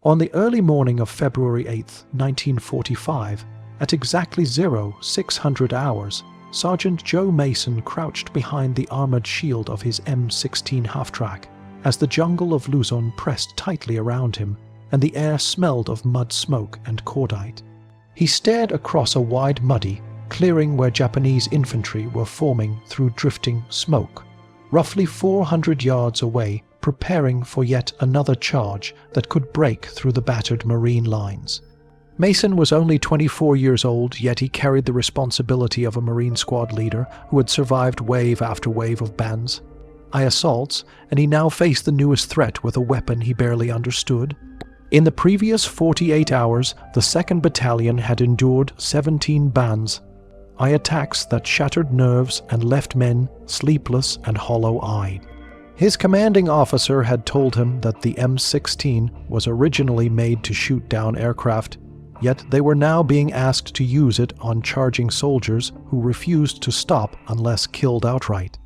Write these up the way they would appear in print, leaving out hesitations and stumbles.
On the early morning of February 8, 1945, at exactly 0600 hours, Sergeant Joe Mason crouched behind the armored shield of his M16 half-track as the jungle of Luzon pressed tightly around him and the air smelled of mud smoke and cordite. He stared across a wide muddy clearing where Japanese infantry were forming through drifting smoke, roughly 400 yards away, preparing for yet another charge that could break through the battered Marine lines. Mason was only 24 years old, yet he carried the responsibility of a Marine squad leader who had survived wave after wave of Banzai assaults, and he now faced the newest threat with a weapon he barely understood. In the previous 48 hours, the 2nd Battalion had endured 17 Banzai attacks that shattered nerves and left men sleepless and hollow-eyed. His commanding officer had told him that the M16 was originally made to shoot down aircraft, yet they were now being asked to use it on charging soldiers who refused to stop unless killed outright.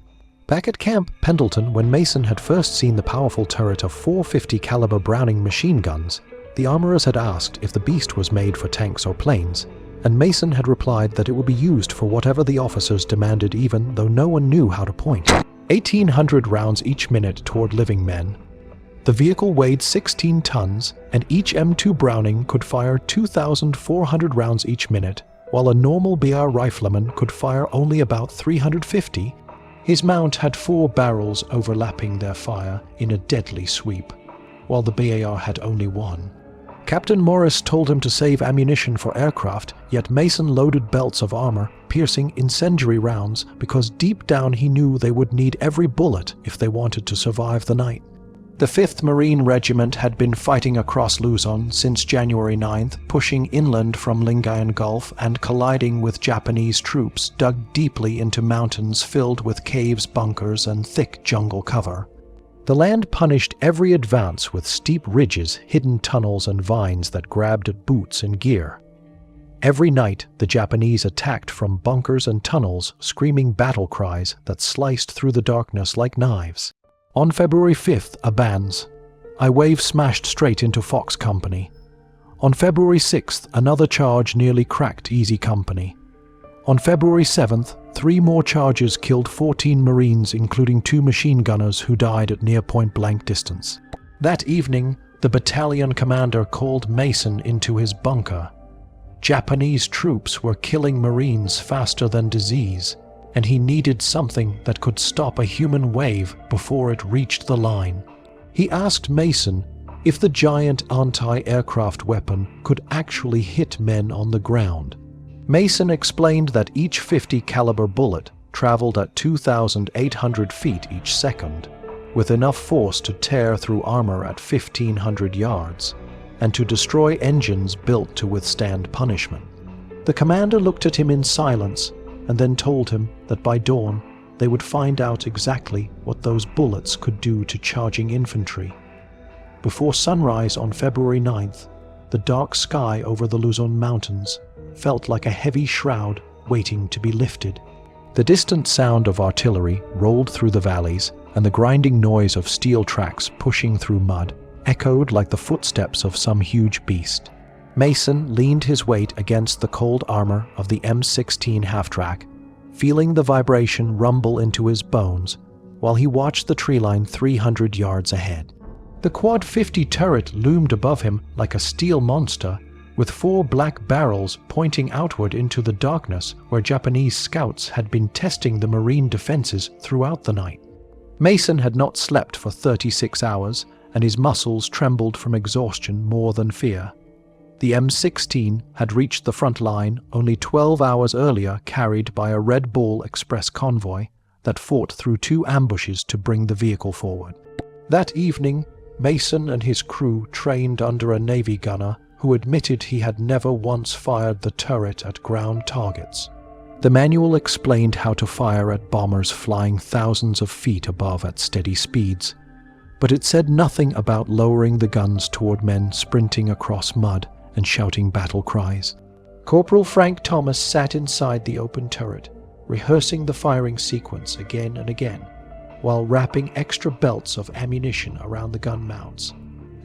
Back at Camp Pendleton, when Mason had first seen the powerful turret of 450 caliber Browning machine guns, the armorers had asked if the beast was made for tanks or planes, and Mason had replied that it would be used for whatever the officers demanded, even though no one knew how to point. 1,800 rounds each minute toward living men. The vehicle weighed 16 tons, and each M2 Browning could fire 2,400 rounds each minute, while a normal BR rifleman could fire only about 350. His mount had 4 barrels overlapping their fire in a deadly sweep, while the BAR had only 1. Captain Morris told him to save ammunition for aircraft, yet Mason loaded belts of armor, piercing incendiary rounds, because deep down he knew they would need every bullet if they wanted to survive the night. The 5th Marine Regiment had been fighting across Luzon since January 9th, pushing inland from Lingayen Gulf and colliding with Japanese troops dug deeply into mountains filled with caves, bunkers, and thick jungle cover. The land punished every advance with steep ridges, hidden tunnels, and vines that grabbed at boots and gear. Every night, the Japanese attacked from bunkers and tunnels, screaming battle cries that sliced through the darkness like knives. On February 5th, a Banzai wave smashed straight into Fox Company. On February 6th, another charge nearly cracked Easy Company. On February 7th, 3 more charges killed 14 Marines, including 2 machine gunners who died at near point-blank distance. That evening, the battalion commander called Mason into his bunker. Japanese troops were killing Marines faster than disease, and he needed something that could stop a human wave before it reached the line. He asked Mason if the giant anti-aircraft weapon could actually hit men on the ground. Mason explained that each 50 caliber bullet traveled at 2,800 feet each second, with enough force to tear through armor at 1,500 yards, and to destroy engines built to withstand punishment. The commander looked at him in silence, and then told him that by dawn they would find out exactly what those bullets could do to charging infantry. Before sunrise on February 9th, the dark sky over the Luzon Mountains felt like a heavy shroud waiting to be lifted. The distant sound of artillery rolled through the valleys, and the grinding noise of steel tracks pushing through mud echoed like the footsteps of some huge beast. Mason leaned his weight against the cold armor of the M16 half-track, feeling the vibration rumble into his bones while he watched the tree line 300 yards ahead. The Quad-50 turret loomed above him like a steel monster, with 4 black barrels pointing outward into the darkness where Japanese scouts had been testing the Marine defenses throughout the night. Mason had not slept for 36 hours, and his muscles trembled from exhaustion more than fear. The M16 had reached the front line only 12 hours earlier, carried by a Red Bull Express convoy that fought through 2 ambushes to bring the vehicle forward. That evening, Mason and his crew trained under a Navy gunner who admitted he had never once fired the turret at ground targets. The manual explained how to fire at bombers flying thousands of feet above at steady speeds, but it said nothing about lowering the guns toward men sprinting across mud and shouting battle cries. Corporal Frank Thomas sat inside the open turret, rehearsing the firing sequence again and again, while wrapping extra belts of ammunition around the gun mounts,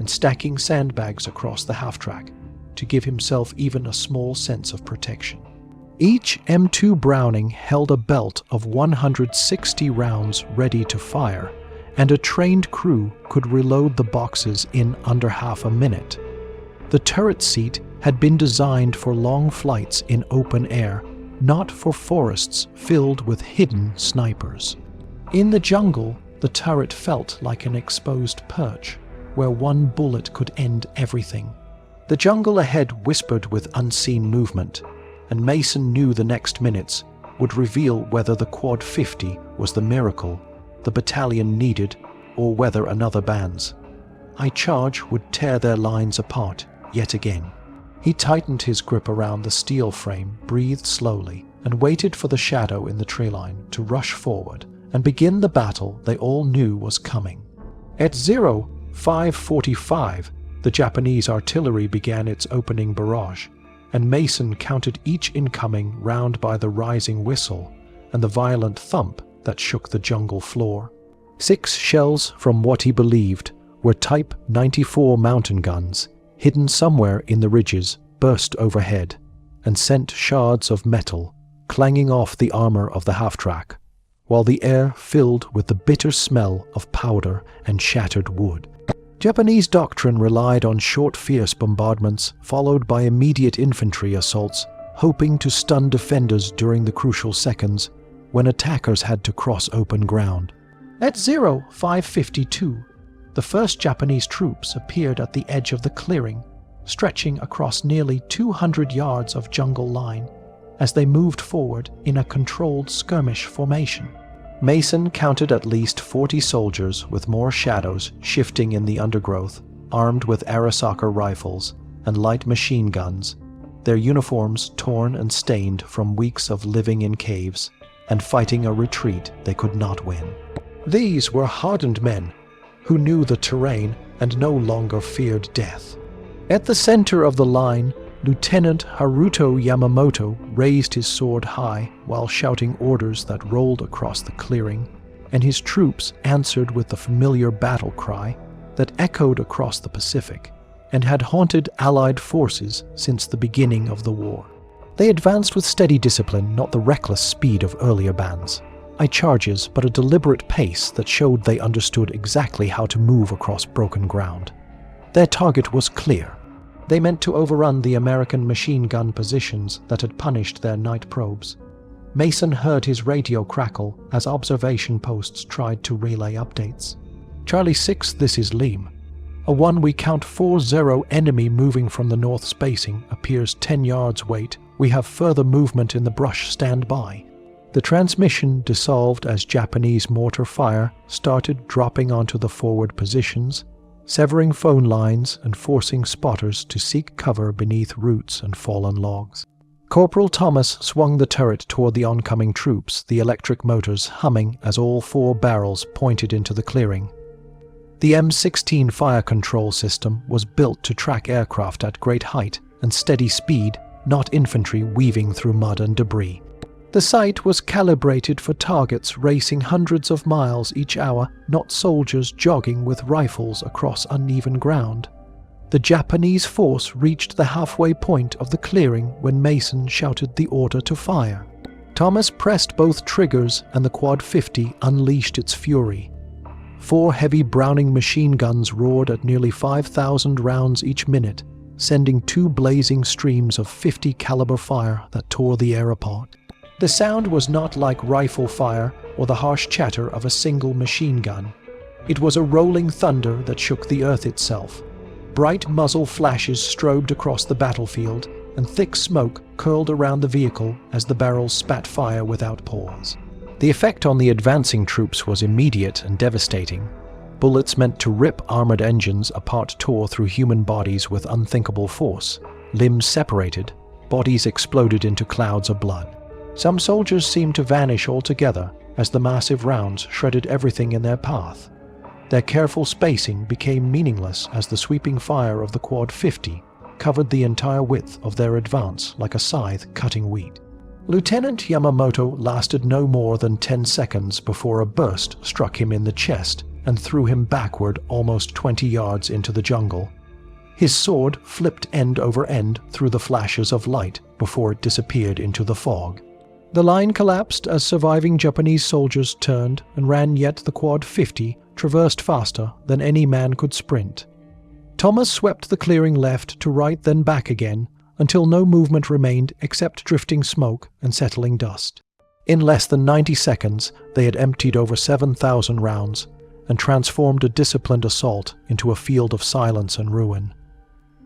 and stacking sandbags across the half-track to give himself even a small sense of protection. Each M2 Browning held a belt of 160 rounds ready to fire, and a trained crew could reload the boxes in under half a minute. The turret seat had been designed for long flights in open air, not for forests filled with hidden snipers. In the jungle, the turret felt like an exposed perch, where one bullet could end everything. The jungle ahead whispered with unseen movement, and Mason knew the next minutes would reveal whether the Quad-50 was the miracle the battalion needed or whether another Banzai charge would tear their lines apart yet again. He tightened his grip around the steel frame, breathed slowly, and waited for the shadow in the tree line to rush forward and begin the battle they all knew was coming. At 05:45, the Japanese artillery began its opening barrage, and Mason counted each incoming round by the rising whistle and the violent thump that shook the jungle floor. 6 shells from what he believed were Type 94 mountain guns, hidden somewhere in the ridges, burst overhead and sent shards of metal clanging off the armor of the half-track, while the air filled with the bitter smell of powder and shattered wood. Japanese doctrine relied on short, fierce bombardments followed by immediate infantry assaults, hoping to stun defenders during the crucial seconds when attackers had to cross open ground. At 05:52, the first Japanese troops appeared at the edge of the clearing, stretching across nearly 200 yards of jungle line as they moved forward in a controlled skirmish formation. Mason counted at least 40 soldiers with more shadows shifting in the undergrowth, armed with Arisaka rifles and light machine guns, their uniforms torn and stained from weeks of living in caves and fighting a retreat they could not win. These were hardened men who knew the terrain and no longer feared death. At the center of the line, Lieutenant Haruto Yamamoto raised his sword high while shouting orders that rolled across the clearing, and his troops answered with the familiar battle cry that echoed across the Pacific and had haunted Allied forces since the beginning of the war. They advanced with steady discipline, not the reckless speed of earlier Banzai charges, but a deliberate pace that showed they understood exactly how to move across broken ground. Their target was clear. They meant to overrun the American machine gun positions that had punished their night probes. Mason heard his radio crackle as observation posts tried to relay updates. Charlie 6, this is Liam. A 1 we count 40 enemy moving from the north spacing appears 10 yards wait. We have further movement in the brush, stand by. The transmission dissolved as Japanese mortar fire started dropping onto the forward positions, severing phone lines and forcing spotters to seek cover beneath roots and fallen logs. Corporal Thomas swung the turret toward the oncoming troops, the electric motors humming as all 4 barrels pointed into the clearing. The M16 fire control system was built to track aircraft at great height and steady speed, not infantry weaving through mud and debris. The sight was calibrated for targets racing hundreds of miles each hour, not soldiers jogging with rifles across uneven ground. The Japanese force reached the halfway point of the clearing when Mason shouted the order to fire. Thomas pressed both triggers and the Quad-50 unleashed its fury. 4 heavy Browning machine guns roared at nearly 5,000 rounds each minute, sending 2 blazing streams of 50 caliber fire that tore the air apart. The sound was not like rifle fire or the harsh chatter of a single machine gun. It was a rolling thunder that shook the earth itself. Bright muzzle flashes strobed across the battlefield, and thick smoke curled around the vehicle as the barrels spat fire without pause. The effect on the advancing troops was immediate and devastating. Bullets meant to rip armored engines apart tore through human bodies with unthinkable force. Limbs separated, bodies exploded into clouds of blood. Some soldiers seemed to vanish altogether as the massive rounds shredded everything in their path. Their careful spacing became meaningless as the sweeping fire of the Quad-50 covered the entire width of their advance like a scythe cutting wheat. Lieutenant Yamamoto lasted no more than 10 seconds before a burst struck him in the chest and threw him backward almost 20 yards into the jungle. His sword flipped end over end through the flashes of light before it disappeared into the fog. The line collapsed as surviving Japanese soldiers turned and ran, yet the Quad-50 traversed faster than any man could sprint. Thomas swept the clearing left to right, then back again, until no movement remained except drifting smoke and settling dust. In less than 90 seconds, they had emptied over 7,000 rounds and transformed a disciplined assault into a field of silence and ruin.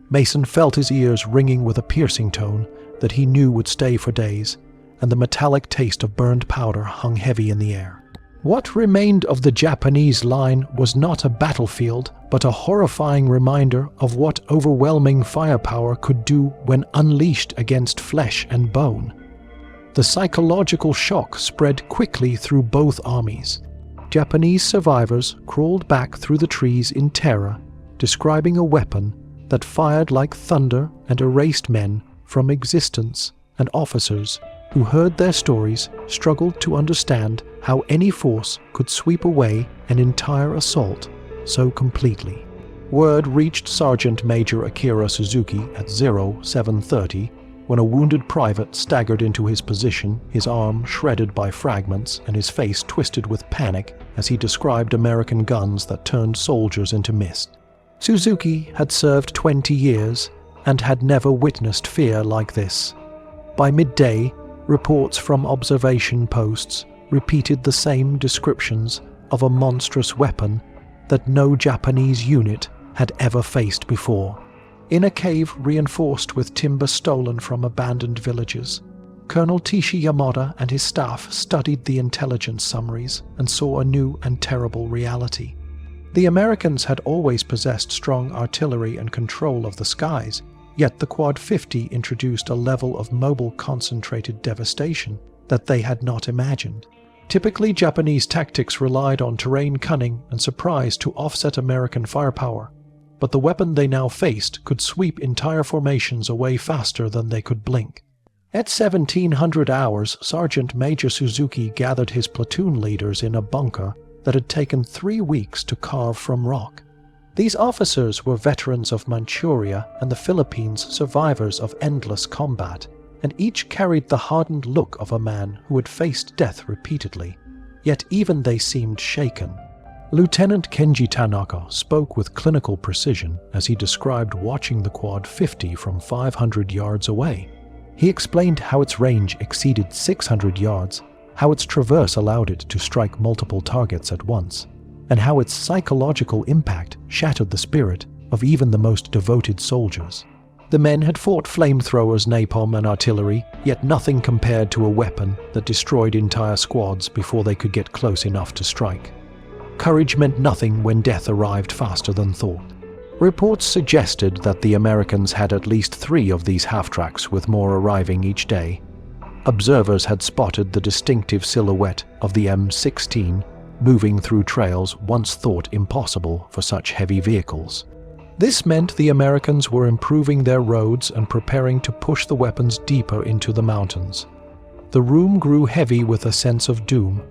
Mason felt his ears ringing with a piercing tone that he knew would stay for days, and the metallic taste of burned powder hung heavy in the air. What remained of the Japanese line was not a battlefield, but a horrifying reminder of what overwhelming firepower could do when unleashed against flesh and bone. The psychological shock spread quickly through both armies. Japanese survivors crawled back through the trees in terror, describing a weapon that fired like thunder and erased men from existence, and officers who heard their stories struggled to understand how any force could sweep away an entire assault so completely. Word reached Sergeant Major Akira Suzuki at 0730 when a wounded private staggered into his position, his arm shredded by fragments and his face twisted with panic as he described American guns that turned soldiers into mist. Suzuki had served 20 years and had never witnessed fear like this. By midday, reports from observation posts repeated the same descriptions of a monstrous weapon that no Japanese unit had ever faced before. In a cave reinforced with timber stolen from abandoned villages, Colonel Tishi Yamada and his staff studied the intelligence summaries and saw a new and terrible reality. The Americans had always possessed strong artillery and control of the skies, yet the Quad-50 introduced a level of mobile concentrated devastation that they had not imagined. Typically, Japanese tactics relied on terrain cunning and surprise to offset American firepower, but the weapon they now faced could sweep entire formations away faster than they could blink. At 1700 hours, Sergeant Major Suzuki gathered his platoon leaders in a bunker that had taken 3 weeks to carve from rock. These officers were veterans of Manchuria and the Philippines, survivors of endless combat, and each carried the hardened look of a man who had faced death repeatedly. Yet even they seemed shaken. Lieutenant Kenji Tanaka spoke with clinical precision as he described watching the Quad-50 from 500 yards away. He explained how its range exceeded 600 yards, how its traverse allowed it to strike multiple targets at once, and how its psychological impact shattered the spirit of even the most devoted soldiers. The men had fought flamethrowers, napalm, and artillery, yet nothing compared to a weapon that destroyed entire squads before they could get close enough to strike. Courage meant nothing when death arrived faster than thought. Reports suggested that the Americans had at least 3 of these half-tracks, with more arriving each day. Observers had spotted the distinctive silhouette of the M16 moving through trails once thought impossible for such heavy vehicles. This meant the Americans were improving their roads and preparing to push the weapons deeper into the mountains. The room grew heavy with a sense of doom.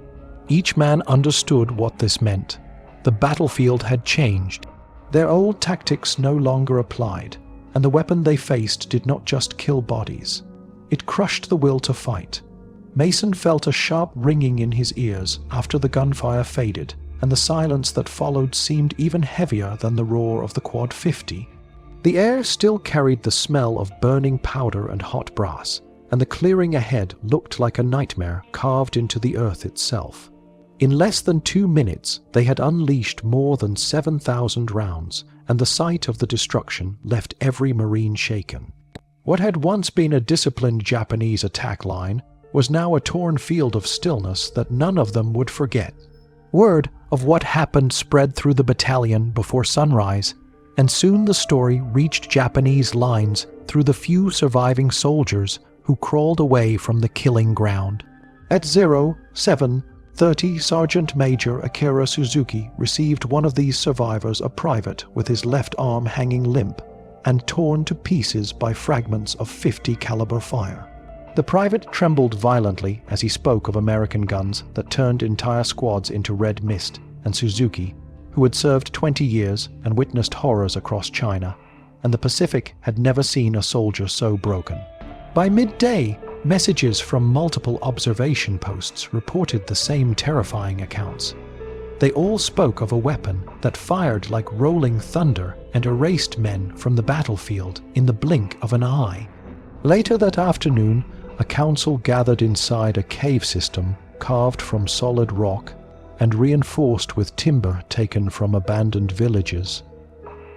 Each man understood what this meant. The battlefield had changed. Their old tactics no longer applied, and the weapon they faced did not just kill bodies. It crushed the will to fight. Mason felt a sharp ringing in his ears after the gunfire faded, and the silence that followed seemed even heavier than the roar of the Quad-50. The air still carried the smell of burning powder and hot brass, and the clearing ahead looked like a nightmare carved into the earth itself. In less than 2 minutes, they had unleashed more than 7,000 rounds, and the sight of the destruction left every Marine shaken. What had once been a disciplined Japanese attack line was now a torn field of stillness that none of them would forget. Word of what happened spread through the battalion before sunrise, and soon the story reached Japanese lines through the few surviving soldiers who crawled away from the killing ground. At 0730, Sergeant Major Akira Suzuki received one of these survivors, a private with his left arm hanging limp and torn to pieces by fragments of .50 caliber fire. The private trembled violently as he spoke of American guns that turned entire squads into red mist, and Suzuki, who had served 20 years and witnessed horrors across China, and the Pacific had never seen a soldier so broken. By midday, messages from multiple observation posts reported the same terrifying accounts. They all spoke of a weapon that fired like rolling thunder and erased men from the battlefield in the blink of an eye. Later that afternoon, a council gathered inside a cave system carved from solid rock and reinforced with timber taken from abandoned villages.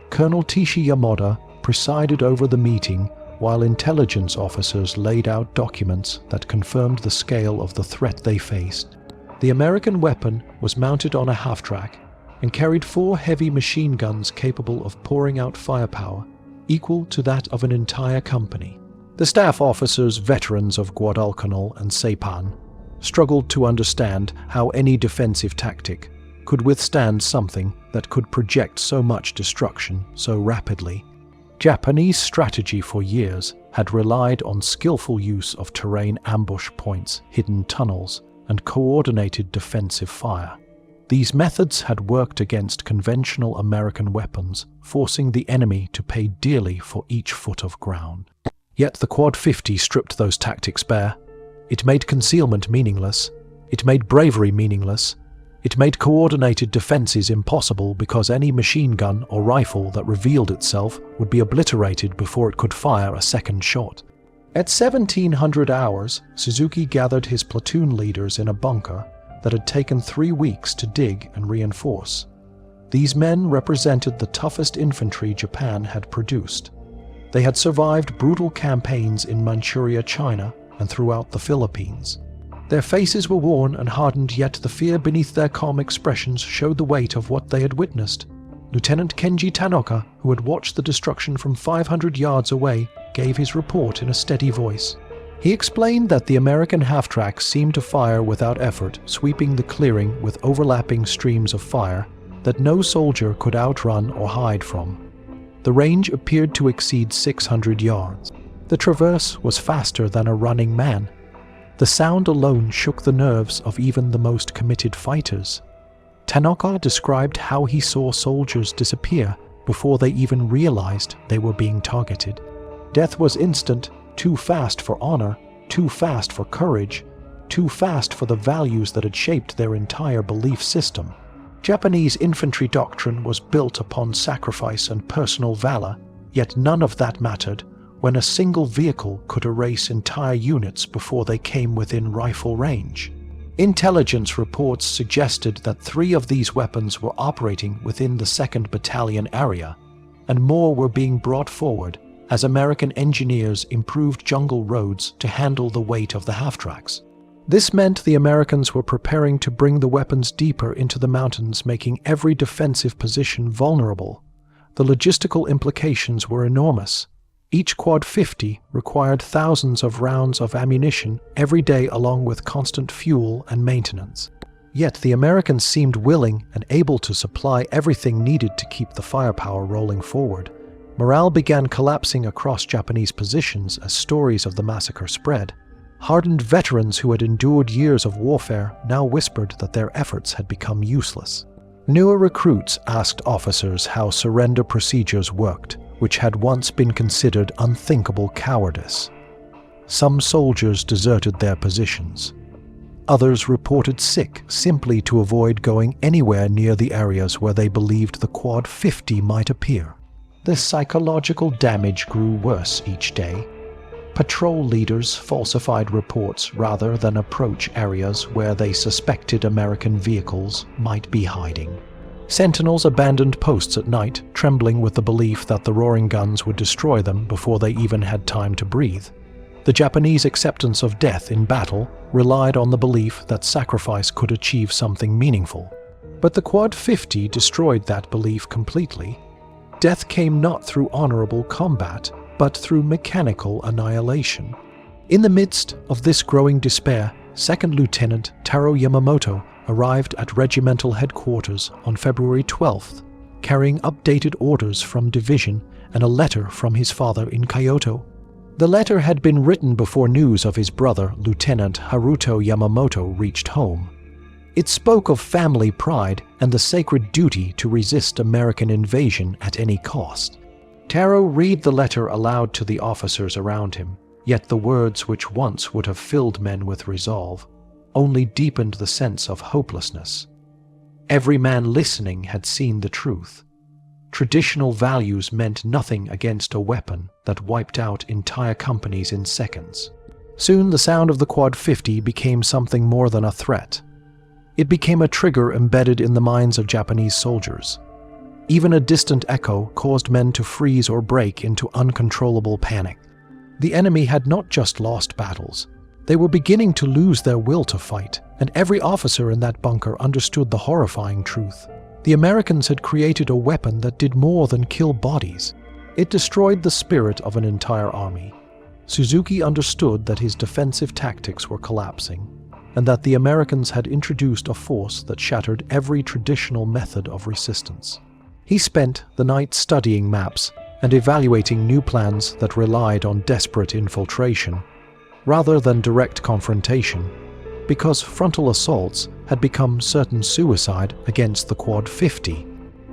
Colonel Tishi Yamada presided over the meeting while intelligence officers laid out documents that confirmed the scale of the threat they faced. The American weapon was mounted on a half-track and carried 4 heavy machine guns capable of pouring out firepower equal to that of an entire company. The staff officers, veterans of Guadalcanal and Saipan, struggled to understand how any defensive tactic could withstand something that could project so much destruction so rapidly. Japanese strategy for years had relied on skillful use of terrain ambush points, hidden tunnels, and coordinated defensive fire. These methods had worked against conventional American weapons, forcing the enemy to pay dearly for each foot of ground. Yet the Quad-50 stripped those tactics bare. It made concealment meaningless. It made bravery meaningless. It made coordinated defenses impossible because any machine gun or rifle that revealed itself would be obliterated before it could fire a second shot. At 1700 hours, Suzuki gathered his platoon leaders in a bunker that had taken 3 weeks to dig and reinforce. These men represented the toughest infantry Japan had produced. They had survived brutal campaigns in Manchuria, China, and throughout the Philippines. Their faces were worn and hardened, yet the fear beneath their calm expressions showed the weight of what they had witnessed. Lieutenant Kenji Tanaka, who had watched the destruction from 500 yards away, gave his report in a steady voice. He explained that the American half-tracks seemed to fire without effort, sweeping the clearing with overlapping streams of fire that no soldier could outrun or hide from. The range appeared to exceed 600 yards. The traverse was faster than a running man. The sound alone shook the nerves of even the most committed fighters. Tanaka described how he saw soldiers disappear before they even realized they were being targeted. Death was instant, too fast for honor, too fast for courage, too fast for the values that had shaped their entire belief system. Japanese infantry doctrine was built upon sacrifice and personal valor, yet none of that mattered when a single vehicle could erase entire units before they came within rifle range. Intelligence reports suggested that 3 of these weapons were operating within the 2nd Battalion area, and more were being brought forward as American engineers improved jungle roads to handle the weight of the half-tracks. This meant the Americans were preparing to bring the weapons deeper into the mountains, making every defensive position vulnerable. The logistical implications were enormous. Each Quad-50 required thousands of rounds of ammunition every day, along with constant fuel and maintenance. Yet the Americans seemed willing and able to supply everything needed to keep the firepower rolling forward. Morale began collapsing across Japanese positions as stories of the massacre spread. Hardened veterans who had endured years of warfare now whispered that their efforts had become useless. Newer recruits asked officers how surrender procedures worked, which had once been considered unthinkable cowardice. Some soldiers deserted their positions. Others reported sick simply to avoid going anywhere near the areas where they believed the Quad-50 might appear. The psychological damage grew worse each day. Patrol leaders falsified reports rather than approach areas where they suspected American vehicles might be hiding. Sentinels abandoned posts at night, trembling with the belief that the roaring guns would destroy them before they even had time to breathe. The Japanese acceptance of death in battle relied on the belief that sacrifice could achieve something meaningful. But the Quad-50 destroyed that belief completely. Death came not through honorable combat, but through mechanical annihilation. In the midst of this growing despair, 2nd Lieutenant Taro Yamamoto arrived at regimental headquarters on February 12th, carrying updated orders from division and a letter from his father in Kyoto. The letter had been written before news of his brother, Lieutenant Haruto Yamamoto, reached home. It spoke of family pride and the sacred duty to resist American invasion at any cost. Taro read the letter aloud to the officers around him, yet the words which once would have filled men with resolve only deepened the sense of hopelessness. Every man listening had seen the truth. Traditional values meant nothing against a weapon that wiped out entire companies in seconds. Soon the sound of the Quad-50 became something more than a threat. It became a trigger embedded in the minds of Japanese soldiers. Even a distant echo caused men to freeze or break into uncontrollable panic. The enemy had not just lost battles. They were beginning to lose their will to fight, and every officer in that bunker understood the horrifying truth. The Americans had created a weapon that did more than kill bodies. It destroyed the spirit of an entire army. Suzuki understood that his defensive tactics were collapsing, and that the Americans had introduced a force that shattered every traditional method of resistance. He spent the night studying maps and evaluating new plans that relied on desperate infiltration, rather than direct confrontation, because frontal assaults had become certain suicide against the Quad-50.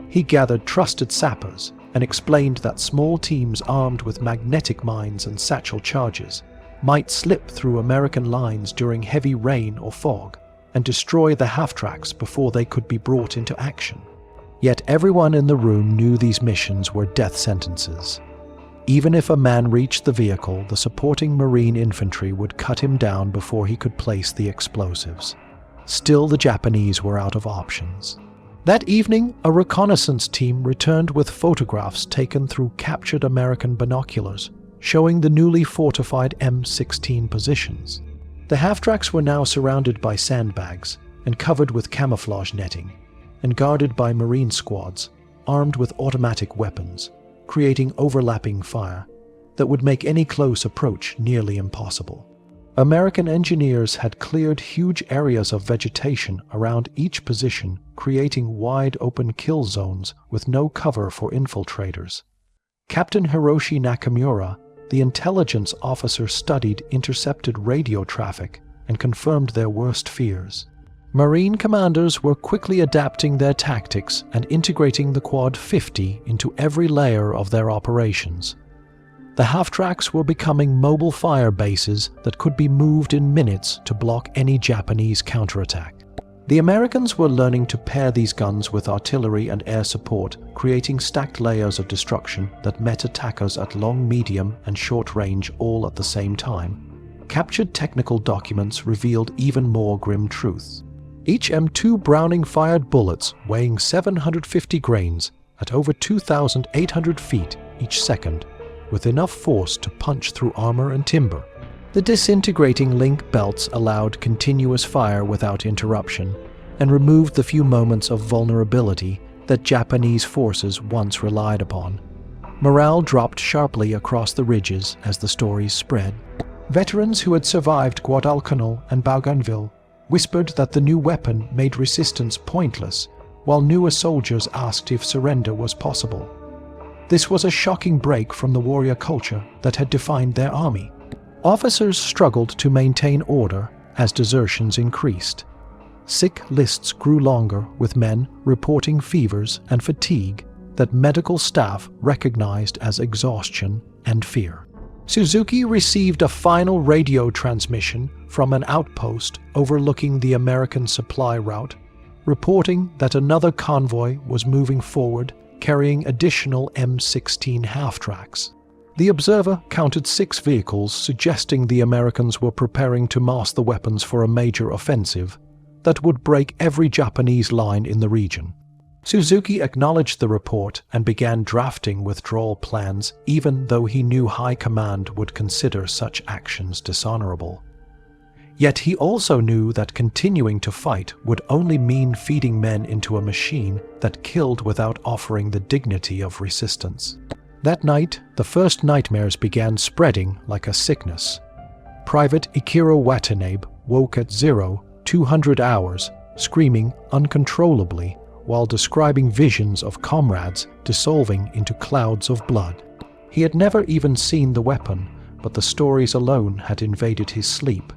He gathered trusted sappers and explained that small teams armed with magnetic mines and satchel charges might slip through American lines during heavy rain or fog and destroy the half-tracks before they could be brought into action. Yet everyone in the room knew these missions were death sentences. Even if a man reached the vehicle, the supporting Marine infantry would cut him down before he could place the explosives. Still, the Japanese were out of options. That evening, a reconnaissance team returned with photographs taken through captured American binoculars, showing the newly fortified M16 positions. The half-tracks were now surrounded by sandbags and covered with camouflage netting, and guarded by Marine squads, armed with automatic weapons, creating overlapping fire that would make any close approach nearly impossible. American engineers had cleared huge areas of vegetation around each position, creating wide open kill zones with no cover for infiltrators. Captain Hiroshi Nakamura, the intelligence officer, studied intercepted radio traffic and confirmed their worst fears. Marine commanders were quickly adapting their tactics and integrating the Quad-50 into every layer of their operations. The half-tracks were becoming mobile fire bases that could be moved in minutes to block any Japanese counterattack. The Americans were learning to pair these guns with artillery and air support, creating stacked layers of destruction that met attackers at long, medium, and short range all at the same time. Captured technical documents revealed even more grim truths. Each M2 Browning-fired bullets weighing 750 grains at over 2,800 feet each second, with enough force to punch through armor and timber. The disintegrating link belts allowed continuous fire without interruption and removed the few moments of vulnerability that Japanese forces once relied upon. Morale dropped sharply across the ridges as the stories spread. Veterans who had survived Guadalcanal and Bougainville whispered that the new weapon made resistance pointless, while newer soldiers asked if surrender was possible. This was a shocking break from the warrior culture that had defined their army. Officers struggled to maintain order as desertions increased. Sick lists grew longer, with men reporting fevers and fatigue that medical staff recognized as exhaustion and fear. Suzuki received a final radio transmission from an outpost overlooking the American supply route, reporting that another convoy was moving forward, carrying additional M16 half-tracks. The observer counted 6 vehicles, suggesting the Americans were preparing to mass the weapons for a major offensive that would break every Japanese line in the region. Suzuki acknowledged the report and began drafting withdrawal plans, even though he knew high command would consider such actions dishonorable. Yet he also knew that continuing to fight would only mean feeding men into a machine that killed without offering the dignity of resistance. That night, the first nightmares began spreading like a sickness. Private Ikiro Watanabe woke at 0200 hours, screaming uncontrollably while describing visions of comrades dissolving into clouds of blood. He had never even seen the weapon, but the stories alone had invaded his sleep.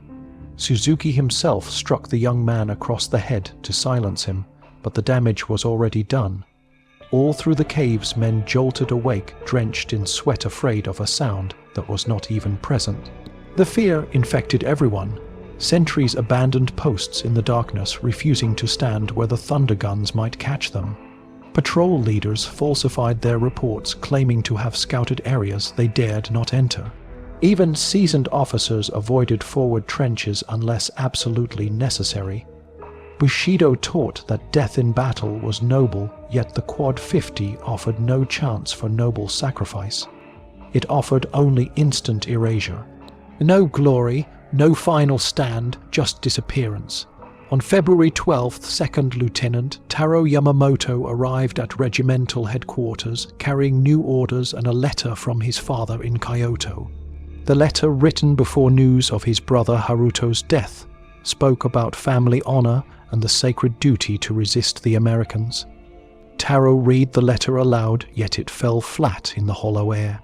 Suzuki himself struck the young man across the head to silence him, but the damage was already done. All through the caves, men jolted awake, drenched in sweat, afraid of a sound that was not even present. The fear infected everyone. Sentries abandoned posts in the darkness, refusing to stand where the thunder guns might catch them. Patrol leaders falsified their reports, claiming to have scouted areas they dared not enter. Even seasoned officers avoided forward trenches unless absolutely necessary. Bushido taught that death in battle was noble, yet the Quad-50 offered no chance for noble sacrifice. It offered only instant erasure. No glory, no final stand, just disappearance. On February 12th, 2nd Lieutenant Taro Yamamoto arrived at regimental headquarters, carrying new orders and a letter from his father in Kyoto. The letter, written before news of his brother Haruto's death, spoke about family honor and the sacred duty to resist the Americans. Taro read the letter aloud, yet it fell flat in the hollow air.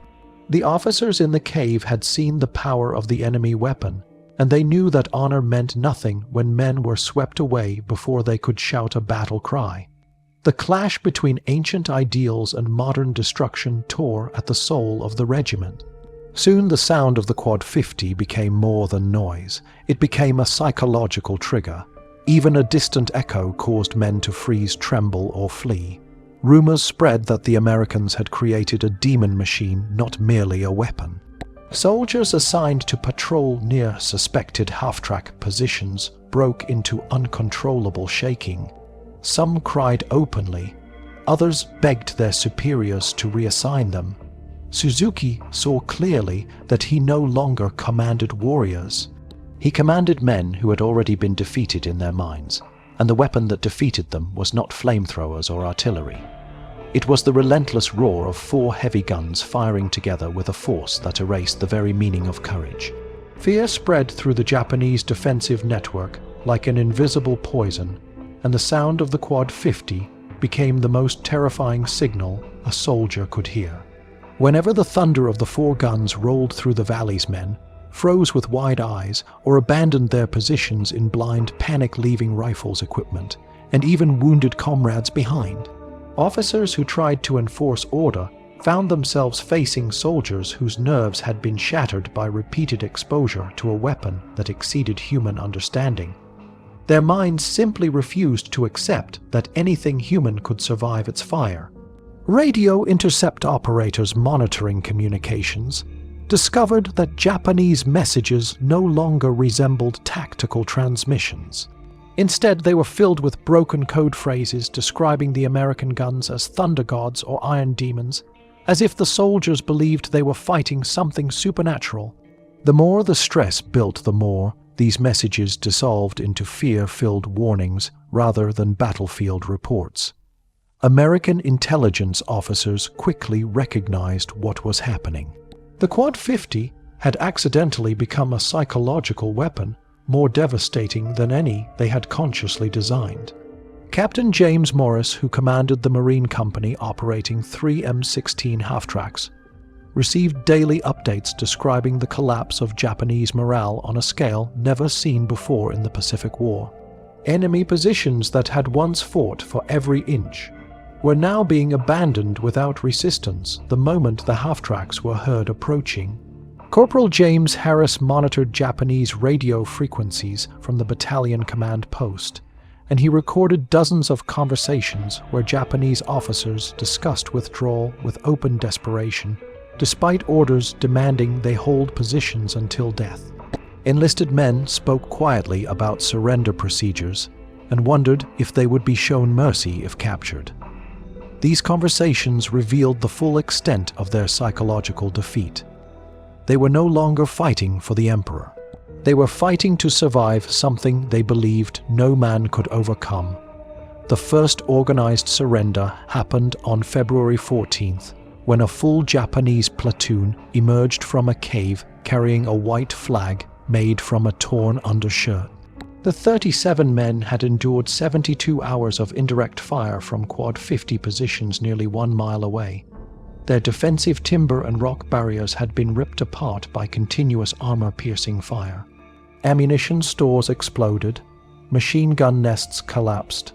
The officers in the cave had seen the power of the enemy weapon, and they knew that honor meant nothing when men were swept away before they could shout a battle cry. The clash between ancient ideals and modern destruction tore at the soul of the regiment. Soon the sound of the Quad-50 became more than noise. It became a psychological trigger. Even a distant echo caused men to freeze, tremble, or flee. Rumors spread that the Americans had created a demon machine, not merely a weapon. Soldiers assigned to patrol near suspected half-track positions broke into uncontrollable shaking. Some cried openly. Others begged their superiors to reassign them. Suzuki saw clearly that he no longer commanded warriors. He commanded men who had already been defeated in their minds, and the weapon that defeated them was not flamethrowers or artillery. It was the relentless roar of 4 heavy guns firing together with a force that erased the very meaning of courage. Fear spread through the Japanese defensive network like an invisible poison, and the sound of the Quad-50 became the most terrifying signal a soldier could hear. Whenever the thunder of the 4 guns rolled through the valleys, men froze with wide eyes or abandoned their positions in blind panic, leaving rifles, equipment, and even wounded comrades behind. Officers who tried to enforce order found themselves facing soldiers whose nerves had been shattered by repeated exposure to a weapon that exceeded human understanding. Their minds simply refused to accept that anything human could survive its fire. Radio intercept operators monitoring communications discovered that Japanese messages no longer resembled tactical transmissions. Instead, they were filled with broken code phrases describing the American guns as thunder gods or iron demons, as if the soldiers believed they were fighting something supernatural. The more the stress built, the more these messages dissolved into fear-filled warnings rather than battlefield reports. American intelligence officers quickly recognized what was happening. The Quad-50 had accidentally become a psychological weapon, more devastating than any they had consciously designed. Captain James Morris, who commanded the Marine Company operating 3 M16 half-tracks, received daily updates describing the collapse of Japanese morale on a scale never seen before in the Pacific War. Enemy positions that had once fought for every inch were now being abandoned without resistance the moment the half-tracks were heard approaching. Corporal James Harris monitored Japanese radio frequencies from the battalion command post, and he recorded dozens of conversations where Japanese officers discussed withdrawal with open desperation, despite orders demanding they hold positions until death. Enlisted men spoke quietly about surrender procedures and wondered if they would be shown mercy if captured. These conversations revealed the full extent of their psychological defeat. They were no longer fighting for the Emperor. They were fighting to survive something they believed no man could overcome. The first organized surrender happened on February 14th, when a full Japanese platoon emerged from a cave carrying a white flag made from a torn undershirt. The 37 men had endured 72 hours of indirect fire from Quad-50 positions nearly 1 mile away. Their defensive timber and rock barriers had been ripped apart by continuous armor-piercing fire. Ammunition stores exploded. Machine gun nests collapsed.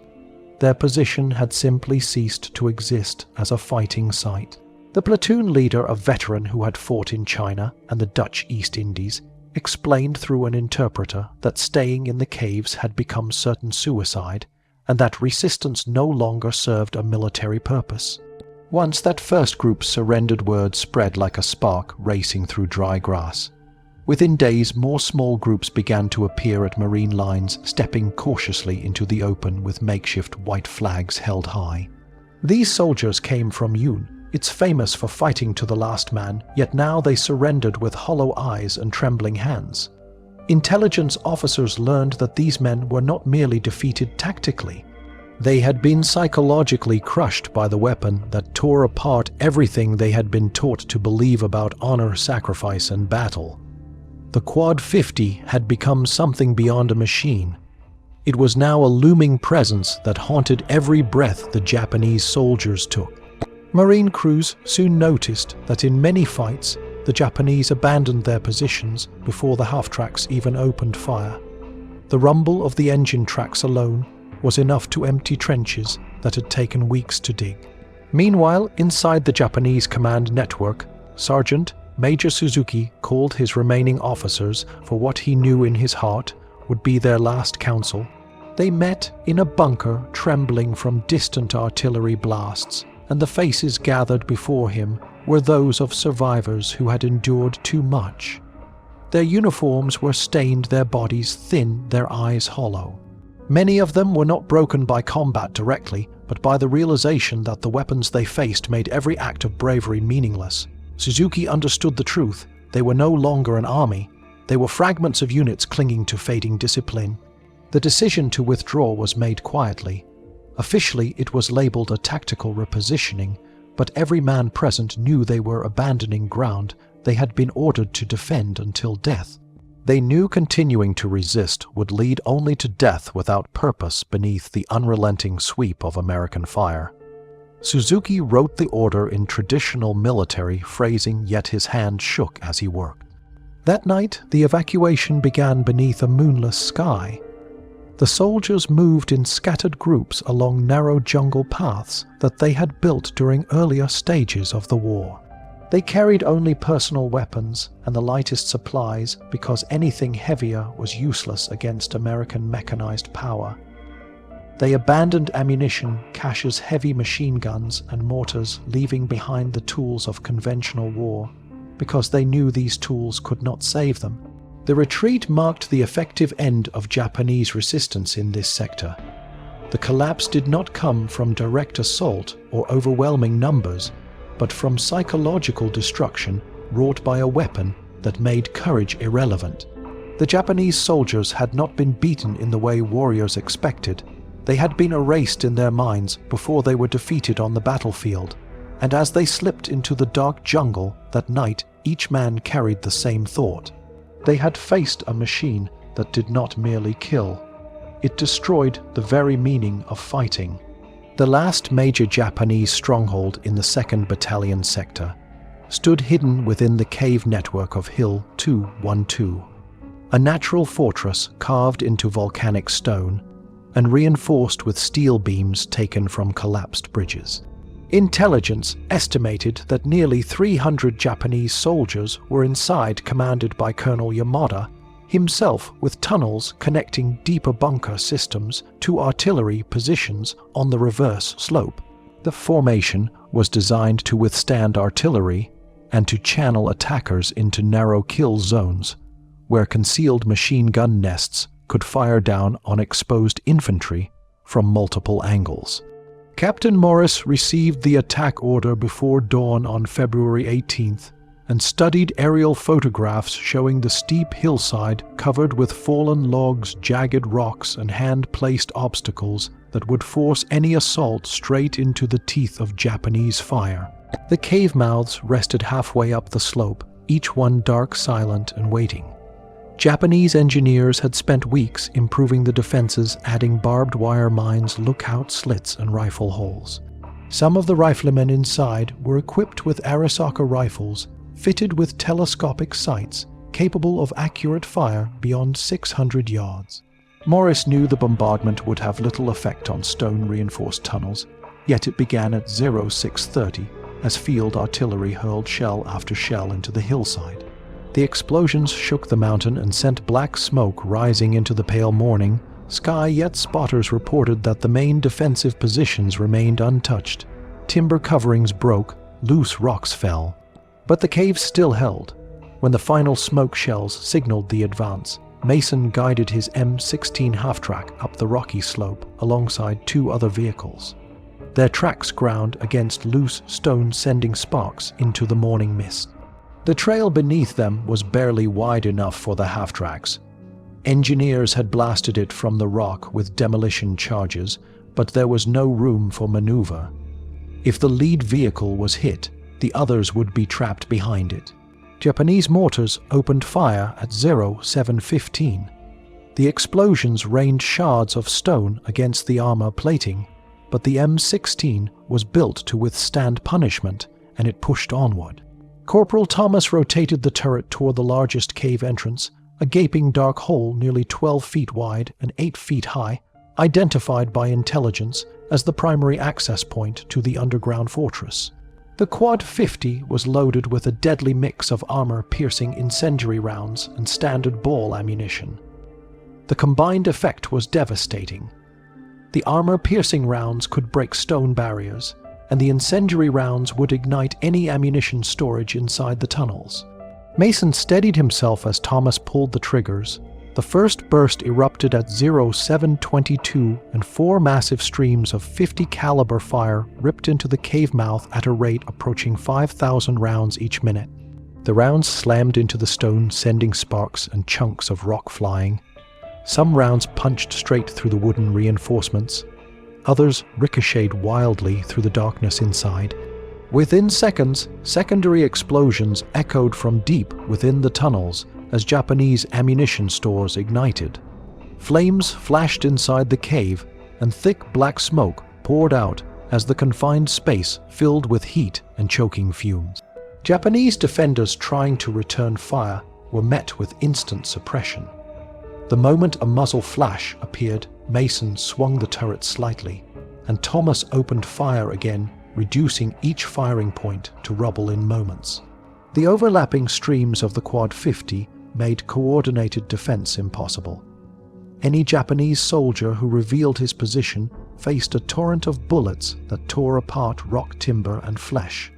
Their position had simply ceased to exist as a fighting site. The platoon leader, a veteran who had fought in China and the Dutch East Indies, explained through an interpreter that staying in the caves had become certain suicide and that resistance no longer served a military purpose. Once that first group's surrendered word spread like a spark racing through dry grass. Within days, more small groups began to appear at marine lines, stepping cautiously into the open with makeshift white flags held high. These soldiers came from Yun. It's famous for fighting to the last man, yet now they surrendered with hollow eyes and trembling hands. Intelligence officers learned that these men were not merely defeated tactically. They had been psychologically crushed by the weapon that tore apart everything they had been taught to believe about honor, sacrifice, and battle. The Quad-50 had become something beyond a machine. It was now a looming presence that haunted every breath the Japanese soldiers took. Marine crews soon noticed that in many fights, the Japanese abandoned their positions before the half-tracks even opened fire. The rumble of the engine tracks alone was enough to empty trenches that had taken weeks to dig. Meanwhile, inside the Japanese command network, Sergeant Major Suzuki called his remaining officers for what he knew in his heart would be their last counsel. They met in a bunker trembling from distant artillery blasts, and the faces gathered before him were those of survivors who had endured too much. Their uniforms were stained, their bodies thin, their eyes hollow. Many of them were not broken by combat directly, but by the realization that the weapons they faced made every act of bravery meaningless. Suzuki understood the truth. They were no longer an army. They were fragments of units clinging to fading discipline. The decision to withdraw was made quietly. Officially, it was labeled a tactical repositioning, but every man present knew they were abandoning ground they had been ordered to defend until death. They knew continuing to resist would lead only to death without purpose beneath the unrelenting sweep of American fire. Suzuki wrote the order in traditional military phrasing, yet his hand shook as he worked. That night, the evacuation began beneath a moonless sky. The soldiers moved in scattered groups along narrow jungle paths that they had built during earlier stages of the war. They carried only personal weapons and the lightest supplies because anything heavier was useless against American mechanized power. They abandoned ammunition, caches, heavy machine guns and mortars, leaving behind the tools of conventional war, because they knew these tools could not save them. The retreat marked the effective end of Japanese resistance in this sector. The collapse did not come from direct assault or overwhelming numbers, but from psychological destruction wrought by a weapon that made courage irrelevant. The Japanese soldiers had not been beaten in the way warriors expected. They had been erased in their minds before they were defeated on the battlefield, and as they slipped into the dark jungle that night, each man carried the same thought. They had faced a machine that did not merely kill. It destroyed the very meaning of fighting. The last major Japanese stronghold in the 2nd Battalion sector stood hidden within the cave network of Hill 212, a natural fortress carved into volcanic stone and reinforced with steel beams taken from collapsed bridges. Intelligence estimated that nearly 300 Japanese soldiers were inside, commanded by Colonel Yamada, himself, with tunnels connecting deeper bunker systems to artillery positions on the reverse slope. The formation was designed to withstand artillery and to channel attackers into narrow kill zones, where concealed machine gun nests could fire down on exposed infantry from multiple angles. Captain Morris received the attack order before dawn on February 18th and studied aerial photographs showing the steep hillside covered with fallen logs, jagged rocks, and hand-placed obstacles that would force any assault straight into the teeth of Japanese fire. The cave mouths rested halfway up the slope, each one dark, silent, and waiting. Japanese engineers had spent weeks improving the defenses, adding barbed wire mines, lookout slits, and rifle holes. Some of the riflemen inside were equipped with Arisaka rifles, fitted with telescopic sights, capable of accurate fire beyond 600 yards. Morris knew the bombardment would have little effect on stone-reinforced tunnels, yet it began at 0630 as field artillery hurled shell after shell into the hillside. The explosions shook the mountain and sent black smoke rising into the pale morning sky, yet spotters reported that the main defensive positions remained untouched. Timber coverings broke, loose rocks fell. But the caves still held. When the final smoke shells signaled the advance, Mason guided his M16 half-track up the rocky slope alongside two other vehicles. Their tracks ground against loose stone, sending sparks into the morning mist. The trail beneath them was barely wide enough for the half-tracks. Engineers had blasted it from the rock with demolition charges, but there was no room for maneuver. If the lead vehicle was hit, the others would be trapped behind it. Japanese mortars opened fire at 0715. The explosions rained shards of stone against the armor plating, but the M16 was built to withstand punishment, and it pushed onward. Corporal Thomas rotated the turret toward the largest cave entrance, a gaping dark hole nearly 12 feet wide and 8 feet high, identified by intelligence as the primary access point to the underground fortress. The Quad-50 was loaded with a deadly mix of armor-piercing incendiary rounds and standard ball ammunition. The combined effect was devastating. The armor-piercing rounds could break stone barriers, and the incendiary rounds would ignite any ammunition storage inside the tunnels. Mason steadied himself as Thomas pulled the triggers. The first burst erupted at 0722, and 4 massive streams of 50 caliber fire ripped into the cave mouth at a rate approaching 5,000 rounds each minute. The rounds slammed into the stone, sending sparks and chunks of rock flying. Some rounds punched straight through the wooden reinforcements. Others ricocheted wildly through the darkness inside. Within seconds, secondary explosions echoed from deep within the tunnels as Japanese ammunition stores ignited. Flames flashed inside the cave, and thick black smoke poured out as the confined space filled with heat and choking fumes. Japanese defenders trying to return fire were met with instant suppression. The moment a muzzle flash appeared, Mason swung the turret slightly, and Thomas opened fire again, reducing each firing point to rubble in moments. The overlapping streams of the Quad-50 made coordinated defense impossible. Any Japanese soldier who revealed his position faced a torrent of bullets that tore apart rock timber and flesh.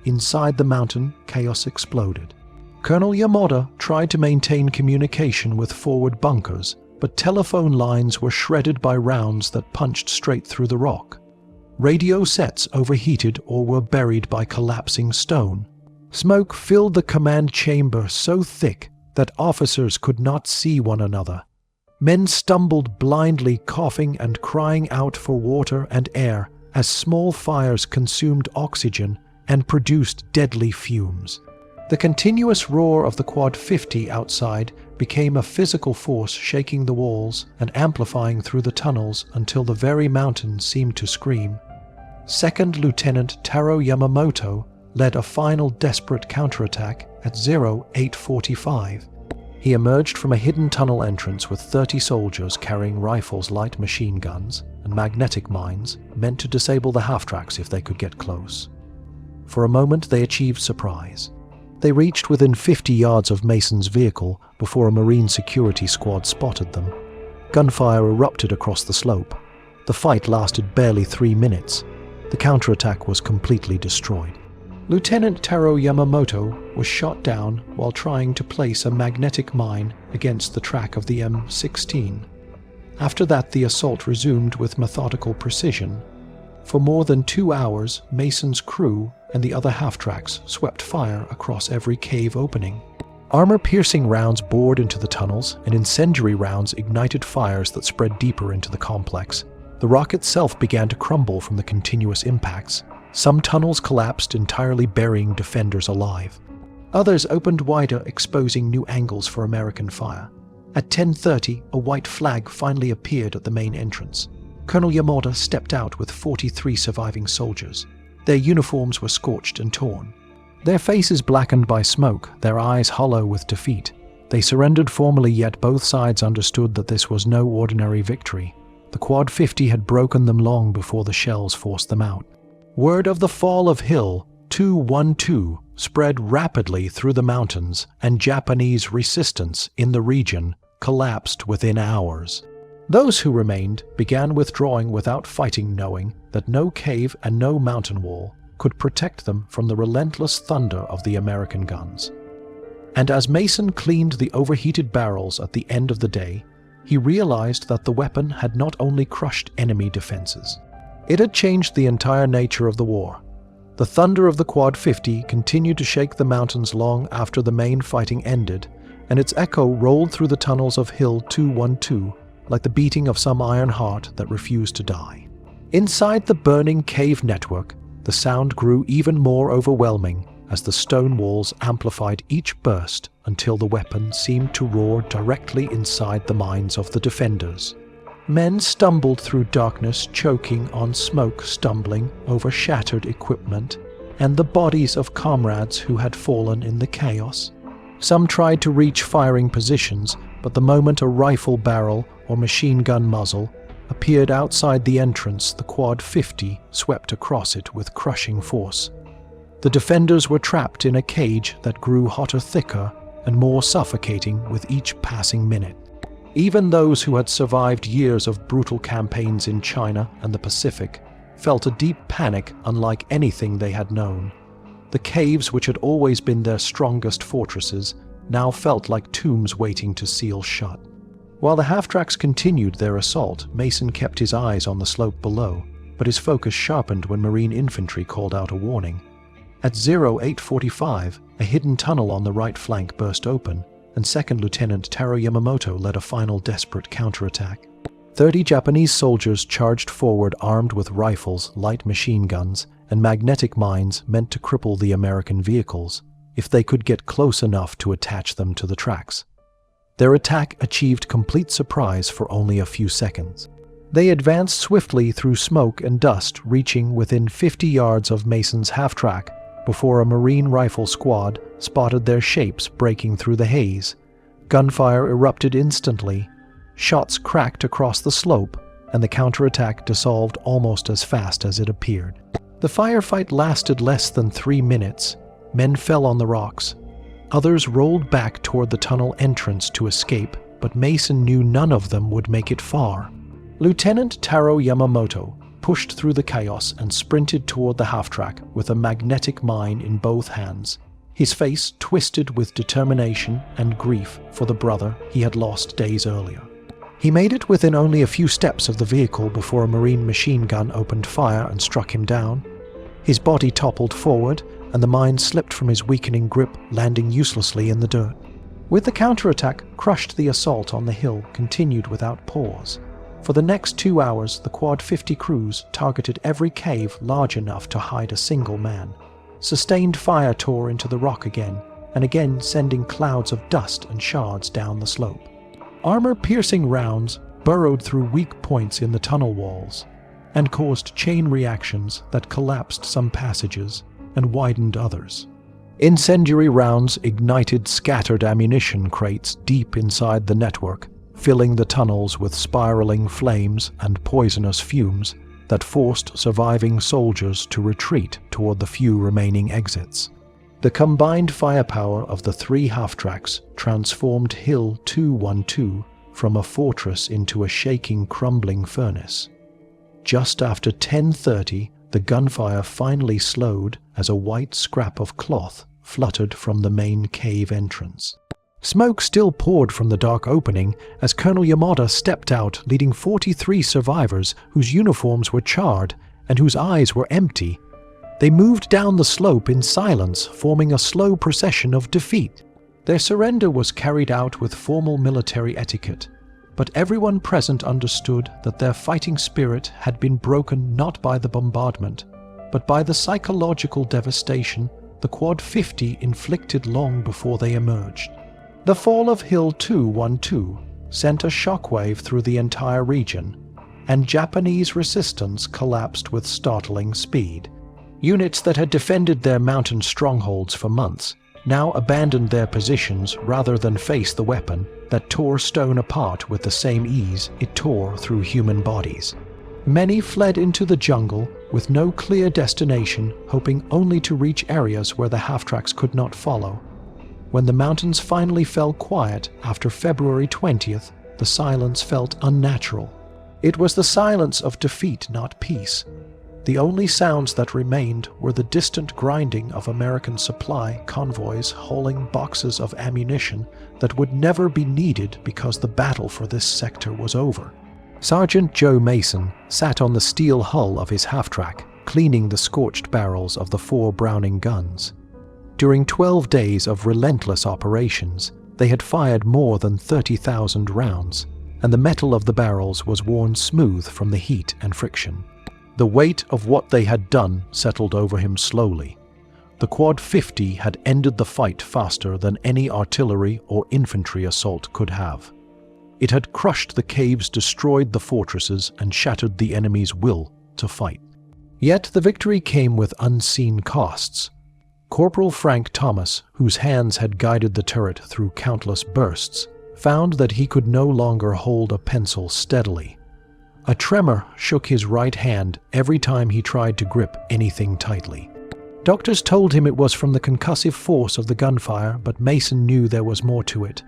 Inside the mountain, chaos exploded. Colonel Yamada tried to maintain communication with forward bunkers, but telephone lines were shredded by rounds that punched straight through the rock. Radio sets overheated or were buried by collapsing stone. Smoke filled the command chamber so thick that officers could not see one another. Men stumbled blindly, coughing and crying out for water and air as small fires consumed oxygen and produced deadly fumes. The continuous roar of the Quad-50 outside became a physical force, shaking the walls and amplifying through the tunnels until the very mountain seemed to scream. Second Lieutenant Taro Yamamoto led a final desperate counterattack at 0845. He emerged from a hidden tunnel entrance with 30 soldiers carrying rifles, light machine guns, and magnetic mines meant to disable the half-tracks if they could get close. For a moment they achieved surprise. They reached within 50 yards of Mason's vehicle before a Marine security squad spotted them. Gunfire erupted across the slope. The fight lasted barely 3 minutes. The counterattack was completely destroyed. Lieutenant Taro Yamamoto was shot down while trying to place a magnetic mine against the track of the M16. After that, the assault resumed with methodical precision. For more than 2 hours, Mason's crew and the other half-tracks swept fire across every cave opening. Armor-piercing rounds bored into the tunnels, and incendiary rounds ignited fires that spread deeper into the complex. The rock itself began to crumble from the continuous impacts. Some tunnels collapsed, entirely burying defenders alive. Others opened wider, exposing new angles for American fire. At 10:30, a white flag finally appeared at the main entrance. Colonel Yamada stepped out with 43 surviving soldiers. Their uniforms were scorched and torn. Their faces blackened by smoke, their eyes hollow with defeat. They surrendered formally, yet both sides understood that this was no ordinary victory. The Quad-50 had broken them long before the shells forced them out. Word of the fall of Hill 212 spread rapidly through the mountains, and Japanese resistance in the region collapsed within hours. Those who remained began withdrawing without fighting, knowing that no cave and no mountain wall could protect them from the relentless thunder of the American guns. And as Mason cleaned the overheated barrels at the end of the day, he realized that the weapon had not only crushed enemy defenses, it had changed the entire nature of the war. The thunder of the Quad-50 continued to shake the mountains long after the main fighting ended, and its echo rolled through the tunnels of Hill 212 like the beating of some iron heart that refused to die. Inside the burning cave network, the sound grew even more overwhelming as the stone walls amplified each burst until the weapon seemed to roar directly inside the minds of the defenders. Men stumbled through darkness, choking on smoke, stumbling over shattered equipment and the bodies of comrades who had fallen in the chaos. Some tried to reach firing positions, but the moment a rifle barrel or machine gun muzzle appeared outside the entrance, the Quad-50 swept across it with crushing force. The defenders were trapped in a cage that grew hotter, thicker, and more suffocating with each passing minute. Even those who had survived years of brutal campaigns in China and the Pacific felt a deep panic unlike anything they had known. The caves, which had always been their strongest fortresses, now felt like tombs waiting to seal shut. While the half-tracks continued their assault, Mason kept his eyes on the slope below, but his focus sharpened when Marine infantry called out a warning. At 0845, a hidden tunnel on the right flank burst open, and Second Lieutenant Taro Yamamoto led a final desperate counterattack. 30 Japanese soldiers charged forward armed with rifles, light machine guns, and magnetic mines meant to cripple the American vehicles, if they could get close enough to attach them to the tracks. Their attack achieved complete surprise for only a few seconds. They advanced swiftly through smoke and dust, reaching within 50 yards of Mason's half-track before a Marine rifle squad spotted their shapes breaking through the haze. Gunfire erupted instantly. Shots cracked across the slope, and the counterattack dissolved almost as fast as it appeared. The firefight lasted less than 3 minutes. Men fell on the rocks. Others rolled back toward the tunnel entrance to escape, but Mason knew none of them would make it far. Lieutenant Taro Yamamoto pushed through the chaos and sprinted toward the half-track with a magnetic mine in both hands, his face twisted with determination and grief for the brother he had lost days earlier. He made it within only a few steps of the vehicle before a Marine machine gun opened fire and struck him down. His body toppled forward, and the mine slipped from his weakening grip, landing uselessly in the dirt. With the counterattack crushed, the assault on the hill continued without pause. For the next 2 hours, the Quad-50 crews targeted every cave large enough to hide a single man. Sustained fire tore into the rock again, and again sending clouds of dust and shards down the slope. Armor-piercing rounds burrowed through weak points in the tunnel walls, and caused chain reactions that collapsed some passages and widened others. Incendiary rounds ignited scattered ammunition crates deep inside the network, filling the tunnels with spiraling flames and poisonous fumes that forced surviving soldiers to retreat toward the few remaining exits. The combined firepower of the 3 half-tracks transformed Hill 212 from a fortress into a shaking, crumbling furnace. Just after 10:30, the gunfire finally slowed as a white scrap of cloth fluttered from the main cave entrance. Smoke still poured from the dark opening as Colonel Yamada stepped out, leading 43 survivors whose uniforms were charred and whose eyes were empty. They moved down the slope in silence, forming a slow procession of defeat. Their surrender was carried out with formal military etiquette, but everyone present understood that their fighting spirit had been broken not by the bombardment, but by the psychological devastation the Quad-50 inflicted long before they emerged. The fall of Hill 212 sent a shockwave through the entire region, and Japanese resistance collapsed with startling speed. Units that had defended their mountain strongholds for months now abandoned their positions rather than face the weapon that tore stone apart with the same ease it tore through human bodies. Many fled into the jungle with no clear destination, hoping only to reach areas where the half-tracks could not follow. When the mountains finally fell quiet after February 20th, the silence felt unnatural. It was the silence of defeat, not peace. The only sounds that remained were the distant grinding of American supply convoys hauling boxes of ammunition that would never be needed because the battle for this sector was over. Sergeant Joe Mason sat on the steel hull of his half-track, cleaning the scorched barrels of the 4 Browning guns. During 12 days of relentless operations, they had fired more than 30,000 rounds, and the metal of the barrels was worn smooth from the heat and friction. The weight of what they had done settled over him slowly. The Quad-50 had ended the fight faster than any artillery or infantry assault could have. It had crushed the caves, destroyed the fortresses, and shattered the enemy's will to fight. Yet the victory came with unseen costs. Corporal Frank Thomas, whose hands had guided the turret through countless bursts, found that he could no longer hold a pencil steadily. A tremor shook his right hand every time he tried to grip anything tightly. Doctors told him it was from the concussive force of the gunfire, but Mason knew there was more to it.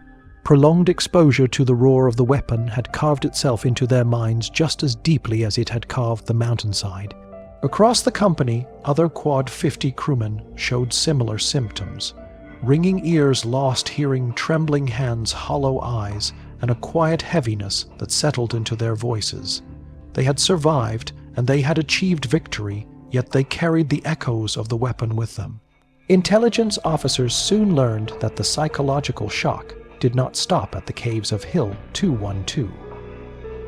Prolonged exposure to the roar of the weapon had carved itself into their minds just as deeply as it had carved the mountainside. Across the company, other Quad-50 crewmen showed similar symptoms. Ringing ears, lost hearing, trembling hands, hollow eyes, and a quiet heaviness that settled into their voices. They had survived, and they had achieved victory, yet they carried the echoes of the weapon with them. Intelligence officers soon learned that the psychological shock did not stop at the caves of Hill 212.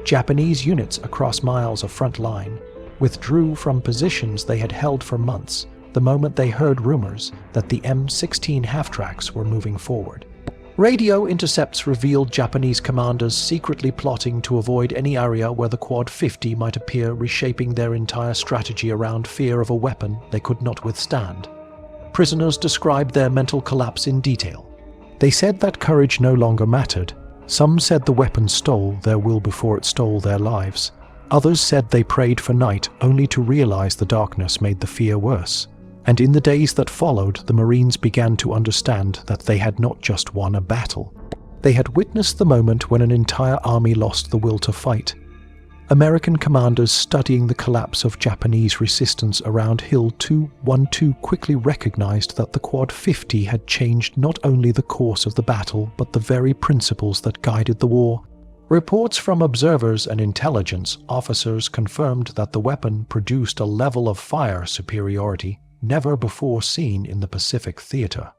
Japanese units across miles of front line withdrew from positions they had held for months the moment they heard rumors that the M16 half-tracks were moving forward. Radio intercepts revealed Japanese commanders secretly plotting to avoid any area where the Quad-50 might appear, reshaping their entire strategy around fear of a weapon they could not withstand. Prisoners described their mental collapse in detail. They said that courage no longer mattered. Some said the weapon stole their will before it stole their lives. Others said they prayed for night only to realize the darkness made the fear worse. And in the days that followed, the Marines began to understand that they had not just won a battle. They had witnessed the moment when an entire army lost the will to fight. American commanders studying the collapse of Japanese resistance around Hill 212 quickly recognized that the Quad-50 had changed not only the course of the battle, but the very principles that guided the war. Reports from observers and intelligence officers confirmed that the weapon produced a level of fire superiority never before seen in the Pacific theater.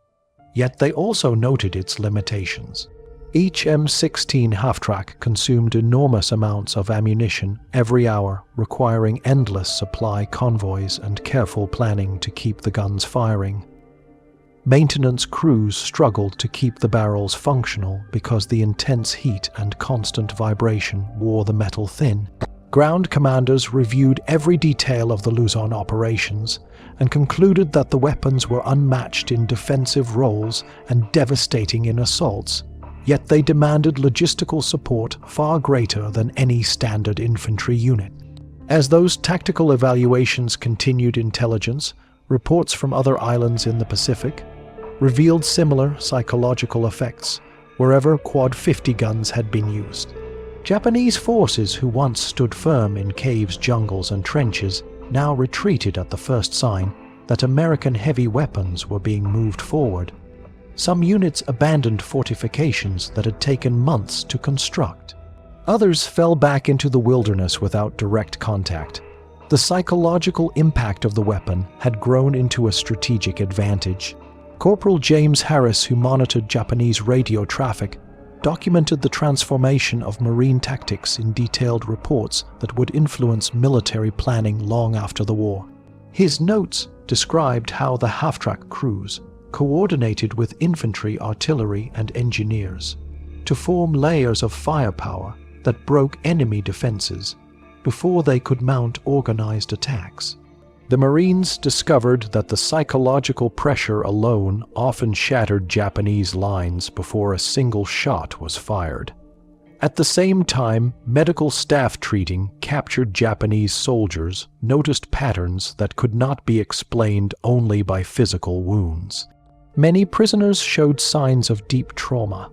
Yet they also noted its limitations. Each M16 half-track consumed enormous amounts of ammunition every hour, requiring endless supply convoys and careful planning to keep the guns firing. Maintenance crews struggled to keep the barrels functional because the intense heat and constant vibration wore the metal thin. Ground commanders reviewed every detail of the Luzon operations and concluded that the weapons were unmatched in defensive roles and devastating in assaults, yet they demanded logistical support far greater than any standard infantry unit. As those tactical evaluations continued, intelligence reports from other islands in the Pacific revealed similar psychological effects wherever Quad-50 guns had been used. Japanese forces who once stood firm in caves, jungles, and trenches now retreated at the first sign that American heavy weapons were being moved forward. Some units abandoned fortifications that had taken months to construct. Others fell back into the wilderness without direct contact. The psychological impact of the weapon had grown into a strategic advantage. Corporal James Harris, who monitored Japanese radio traffic, documented the transformation of Marine tactics in detailed reports that would influence military planning long after the war. His notes described how the half-track crews coordinated with infantry, artillery, and engineers to form layers of firepower that broke enemy defenses before they could mount organized attacks. The Marines discovered that the psychological pressure alone often shattered Japanese lines before a single shot was fired. At the same time, medical staff treating captured Japanese soldiers noticed patterns that could not be explained only by physical wounds. Many prisoners showed signs of deep trauma.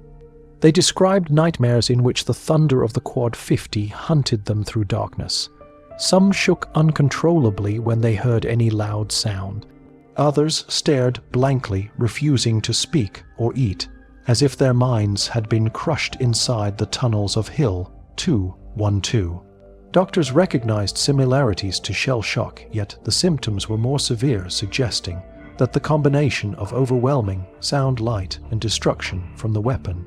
They described nightmares in which the thunder of the Quad-50 hunted them through darkness. Some shook uncontrollably when they heard any loud sound. Others stared blankly, refusing to speak or eat, as if their minds had been crushed inside the tunnels of Hill 212. Doctors recognized similarities to shell shock, yet the symptoms were more severe, suggesting that the combination of overwhelming sound, light, and destruction from the weapon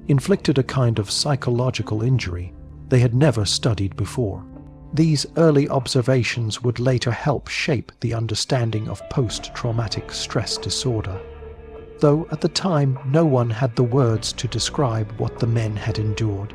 inflicted a kind of psychological injury they had never studied before. These early observations would later help shape the understanding of post-traumatic stress disorder, though at the time no one had the words to describe what the men had endured.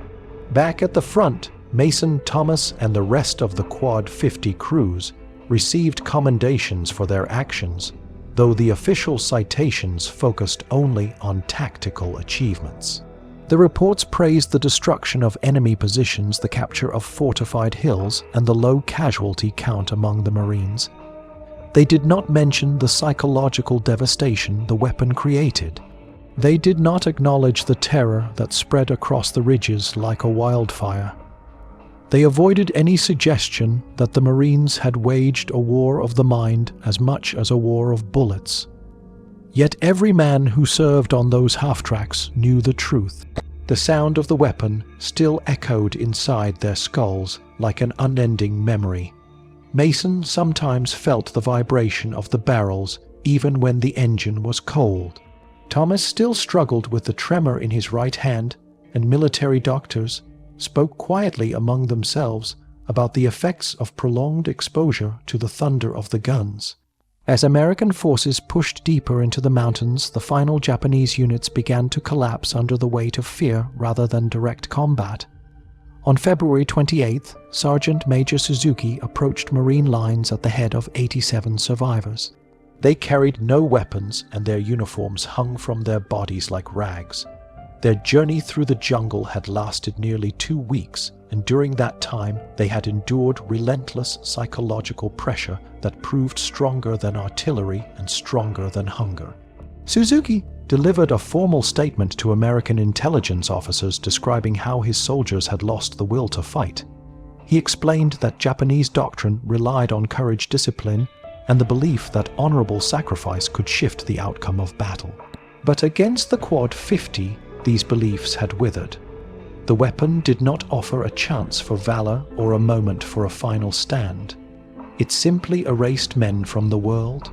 Back at the front, Mason, Thomas, and the rest of the Quad-50 crews received commendations for their actions, though the official citations focused only on tactical achievements. The reports praised the destruction of enemy positions, the capture of fortified hills, and the low casualty count among the Marines. They did not mention the psychological devastation the weapon created. They did not acknowledge the terror that spread across the ridges like a wildfire. They avoided any suggestion that the Marines had waged a war of the mind as much as a war of bullets. Yet every man who served on those half-tracks knew the truth. The sound of the weapon still echoed inside their skulls like an unending memory. Mason sometimes felt the vibration of the barrels even when the engine was cold. Thomas still struggled with the tremor in his right hand, and military doctors spoke quietly among themselves about the effects of prolonged exposure to the thunder of the guns. As American forces pushed deeper into the mountains, the final Japanese units began to collapse under the weight of fear rather than direct combat. On February 28th, Sergeant Major Suzuki approached Marine lines at the head of 87 survivors. They carried no weapons and their uniforms hung from their bodies like rags. Their journey through the jungle had lasted nearly 2 weeks, and during that time they had endured relentless psychological pressure that proved stronger than artillery and stronger than hunger. Suzuki delivered a formal statement to American intelligence officers describing how his soldiers had lost the will to fight. He explained that Japanese doctrine relied on courage, discipline, and the belief that honorable sacrifice could shift the outcome of battle. But against the Quad-50, these beliefs had withered. The weapon did not offer a chance for valor or a moment for a final stand. It simply erased men from the world.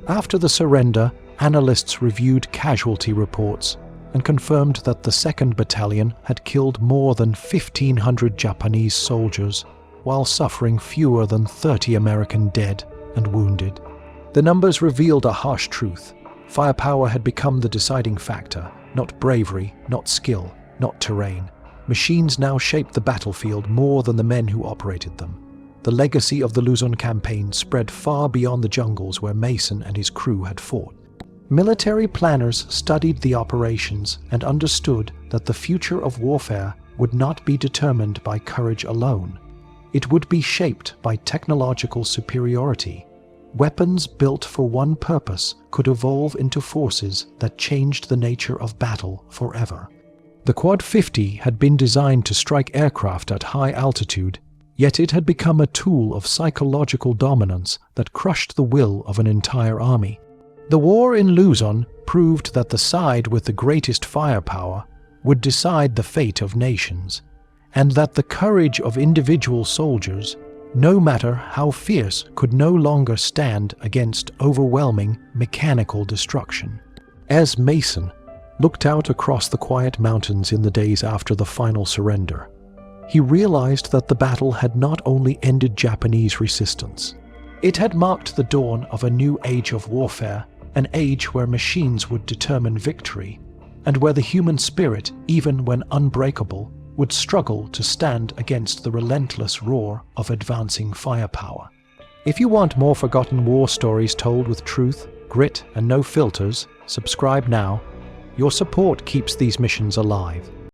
After the surrender, analysts reviewed casualty reports and confirmed that the 2nd Battalion had killed more than 1,500 Japanese soldiers, while suffering fewer than 30 American dead and wounded. The numbers revealed a harsh truth. Firepower had become the deciding factor, not bravery, not skill, not terrain. Machines now shaped the battlefield more than the men who operated them. The legacy of the Luzon campaign spread far beyond the jungles where Mason and his crew had fought. Military planners studied the operations and understood that the future of warfare would not be determined by courage alone. It would be shaped by technological superiority. Weapons built for one purpose could evolve into forces that changed the nature of battle forever. The Quad-50 had been designed to strike aircraft at high altitude, yet it had become a tool of psychological dominance that crushed the will of an entire army. The war in Luzon proved that the side with the greatest firepower would decide the fate of nations, and that the courage of individual soldiers, no matter how fierce, could no longer stand against overwhelming mechanical destruction. As Mason looked out across the quiet mountains in the days after the final surrender, he realized that the battle had not only ended Japanese resistance, it had marked the dawn of a new age of warfare, an age where machines would determine victory, and where the human spirit, even when unbreakable, would struggle to stand against the relentless roar of advancing firepower. If you want more forgotten war stories told with truth, grit, and no filters, subscribe now. Your support keeps these missions alive.